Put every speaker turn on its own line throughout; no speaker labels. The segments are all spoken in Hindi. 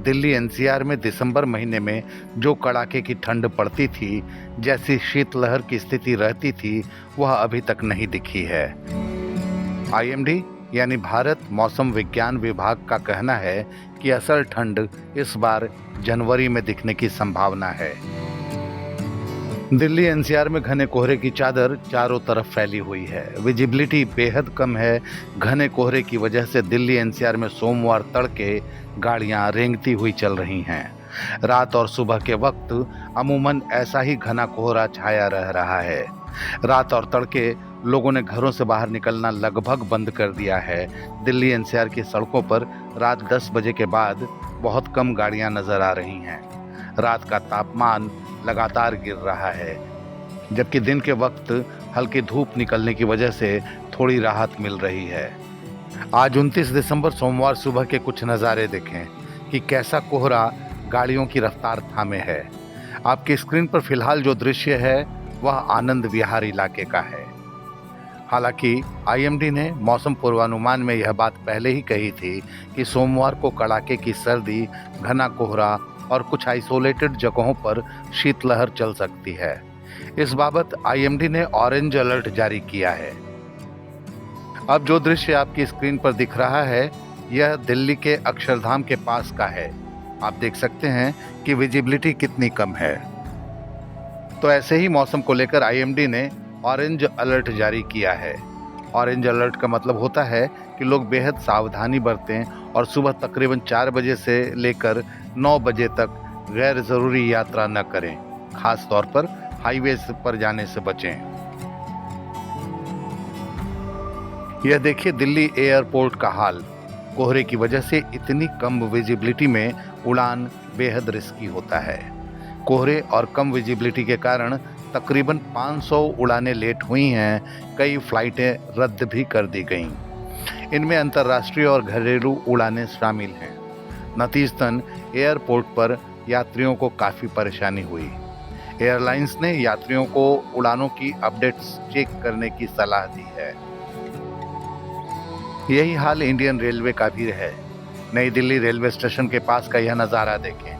दिल्ली एनसीआर में दिसंबर महीने में जो कड़ाके की ठंड पड़ती थी, जैसी शीतलहर की स्थिति रहती थी, वह अभी तक नहीं दिखी है। आईएमडी यानी भारत मौसम विज्ञान विभाग का कहना है कि असल ठंड इस बार जनवरी में दिखने की संभावना है। दिल्ली एनसीआर में घने कोहरे की चादर चारों तरफ फैली हुई है। विजिबिलिटी बेहद कम है। घने कोहरे की वजह से दिल्ली एनसीआर में सोमवार तड़के गाड़ियां रेंगती हुई चल रही हैं। रात और सुबह के वक्त अमूमन ऐसा ही घना कोहरा छाया रह रहा है। रात और तड़के लोगों ने घरों से बाहर निकलना लगभग बंद कर दिया है। दिल्ली एनसीआर की सड़कों पर रात 10 बजे के बाद बहुत कम गाड़ियां नजर आ रही हैं। रात का तापमान लगातार गिर रहा है, जबकि दिन के वक्त हल्की धूप निकलने की वजह से थोड़ी राहत मिल रही है। आज 29 दिसंबर सोमवार सुबह के कुछ नज़ारे देखें कि कैसा कोहरा गाड़ियों की रफ्तार थामे है। आपकी स्क्रीन पर फिलहाल जो दृश्य है वह आनंद विहार इलाके का है। हालांकि आईएमडी ने मौसम पूर्वानुमान में यह बात पहले ही कही थी कि सोमवार को कड़ाके की सर्दी, घना कोहरा और कुछ आइसोलेटेड जगहों पर शीतलहर चल सकती है। इस बाबत आईएमडी ने ऑरेंज अलर्ट जारी किया है। अब जो दृश्य आपकी स्क्रीन पर दिख रहा है, यह दिल्ली के अक्षरधाम के पास का है। आप देख सकते हैं कि विजिबिलिटी कितनी कम है। तो ऐसे ही मौसम को लेकर आईएमडी ने ऑरेंज अलर्ट जारी किया है। ऑरेंज अलर्ट का मतलब होता है कि लोग बेहद सावधानी बरतें और सुबह तकरीबन 4 बजे से लेकर 9 बजे तक गैर ज़रूरी यात्रा न करें। खास तौर पर हाईवे पर जाने से बचें। यह देखिए दिल्ली एयरपोर्ट का हाल। कोहरे की वजह से इतनी कम विजिबिलिटी में उड़ान बेहद रिस्की होता है। कोहरे और कम विजिबिलिटी के कारण तकरीबन 500 उड़ानें लेट हुई हैं। कई फ्लाइटें रद्द भी कर दी गईं। इनमें अंतर्राष्ट्रीय और घरेलू उड़ानें शामिल हैं। नतीजतन एयरपोर्ट पर यात्रियों को काफ़ी परेशानी हुई। एयरलाइंस ने यात्रियों को उड़ानों की अपडेट्स चेक करने की सलाह दी है। यही हाल इंडियन रेलवे का भी है। नई दिल्ली रेलवे स्टेशन के पास का यह नज़ारा देखें।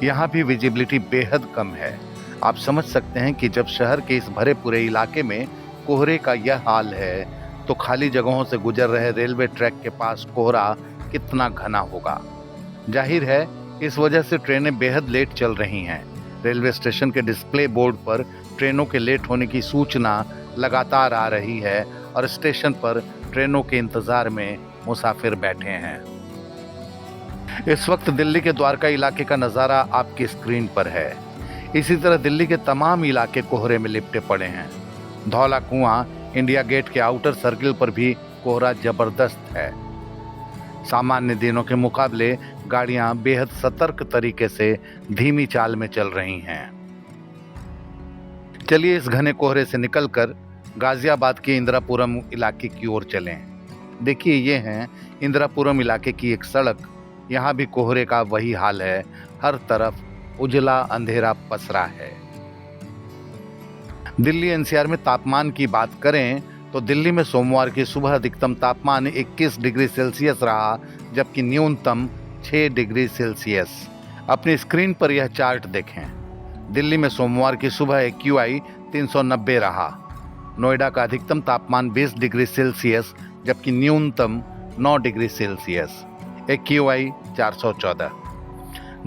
यहाँ भी विजिबिलिटी बेहद कम है। आप समझ सकते हैं कि जब शहर के इस भरे पूरे इलाके में कोहरे का यह हाल है, तो खाली जगहों से गुजर रहे रेलवे ट्रैक के पास कोहरा कितना घना होगा। जाहिर है इस वजह से ट्रेनें बेहद लेट चल रही हैं। रेलवे स्टेशन के डिस्प्ले बोर्ड पर ट्रेनों के लेट होने की सूचना लगातार आ रही है और स्टेशन पर ट्रेनों के इंतजार में मुसाफिर बैठे हैं। इस वक्त दिल्ली के द्वारका इलाके का नज़ारा आपकी स्क्रीन पर है। इसी तरह दिल्ली के तमाम इलाके कोहरे में लिपटे पड़े हैं। धौला कुआं, इंडिया गेट के आउटर सर्किल पर भी कोहरा जबरदस्त है। सामान्य दिनों के मुकाबले गाड़ियां बेहद सतर्क तरीके से धीमी चाल में चल रही हैं। चलिए इस घने कोहरे से निकलकर गाजियाबाद के इंदिरापुरम इलाके की ओर चलें। देखिए ये है इंदिरापुरम इलाके की एक सड़क। यहाँ भी कोहरे का वही हाल है। हर तरफ उजला अंधेरा पसरा है। दिल्ली एनसीआर में तापमान की बात करें तो दिल्ली में सोमवार की सुबह अधिकतम तापमान 21 डिग्री सेल्सियस रहा, जबकि न्यूनतम 6 डिग्री सेल्सियस। अपनी स्क्रीन पर यह चार्ट देखें। दिल्ली में सोमवार की सुबह एक्यूआई 390 रहा। नोएडा का अधिकतम तापमान 20 डिग्री सेल्सियस, जबकि न्यूनतम 9 डिग्री सेल्सियस। एक्यूआई 414।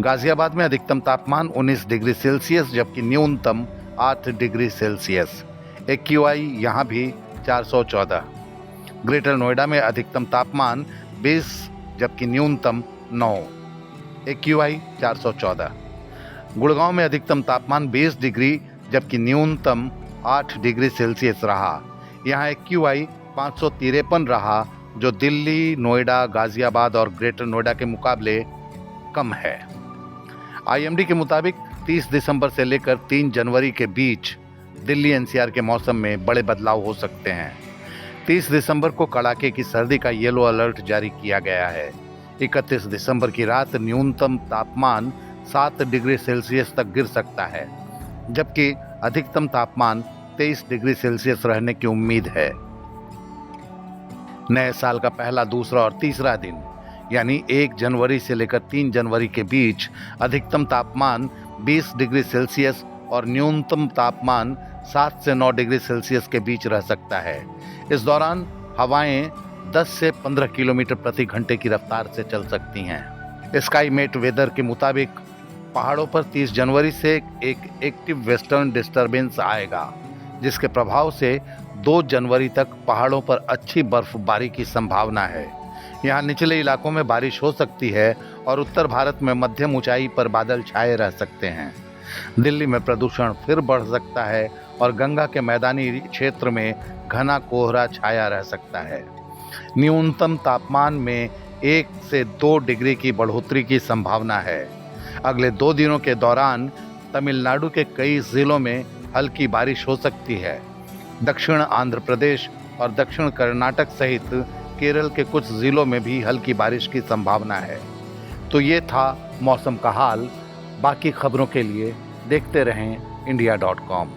गाजियाबाद में अधिकतम तापमान 19 डिग्री सेल्सियस, जबकि न्यूनतम 8 डिग्री सेल्सियस। एक्यूआई यहाँ भी 414। ग्रेटर नोएडा में अधिकतम तापमान 20, जबकि न्यूनतम 9। एक्यूआई 414। गुड़गांव में अधिकतम तापमान 20 डिग्री, जबकि न्यूनतम 8 डिग्री सेल्सियस रहा। यहाँ एक्यूआई 553 रहा, जो दिल्ली, नोएडा, गाजियाबाद और ग्रेटर नोएडा के मुकाबले कम है। आईएमडी के मुताबिक 30 दिसंबर से लेकर 3 जनवरी के बीच दिल्ली एनसीआर के मौसम में बड़े बदलाव हो सकते हैं। 30 दिसंबर को कड़ाके की सर्दी का येलो अलर्ट जारी किया गया है। 31 दिसंबर की रात न्यूनतम तापमान 7 डिग्री सेल्सियस तक गिर सकता है, जबकि अधिकतम तापमान 23 डिग्री सेल्सियस रहने की उम्मीद है। नए साल का पहला, दूसरा और तीसरा दिन यानी 1 जनवरी से लेकर 3 जनवरी के बीच अधिकतम तापमान 20 डिग्री सेल्सियस और न्यूनतम तापमान 7 से 9 डिग्री सेल्सियस के बीच रह सकता है। इस दौरान हवाएं 10 से 15 किलोमीटर प्रति घंटे की रफ्तार से चल सकती हैं। स्काईमेट वेदर के मुताबिक पहाड़ों पर 30 जनवरी से एक एक्टिव वेस्टर्न डिस्टरबेंस आएगा, जिसके प्रभाव से 2 जनवरी तक पहाड़ों पर अच्छी बर्फबारी की संभावना है। यहाँ निचले इलाकों में बारिश हो सकती है और उत्तर भारत में मध्यम ऊंचाई पर बादल छाए रह सकते हैं। दिल्ली में प्रदूषण फिर बढ़ सकता है और गंगा के मैदानी क्षेत्र में घना कोहरा छाया रह सकता है। न्यूनतम तापमान में 1 से 2 डिग्री की बढ़ोतरी की संभावना है। अगले 2 दिनों के दौरान तमिलनाडु के कई जिलों में हल्की बारिश हो सकती है। दक्षिण आंध्र प्रदेश और दक्षिण कर्नाटक सहित केरल के कुछ जिलों में भी हल्की बारिश की संभावना है। तो ये था मौसम का हाल। बाकी खबरों के लिए देखते रहें India.com।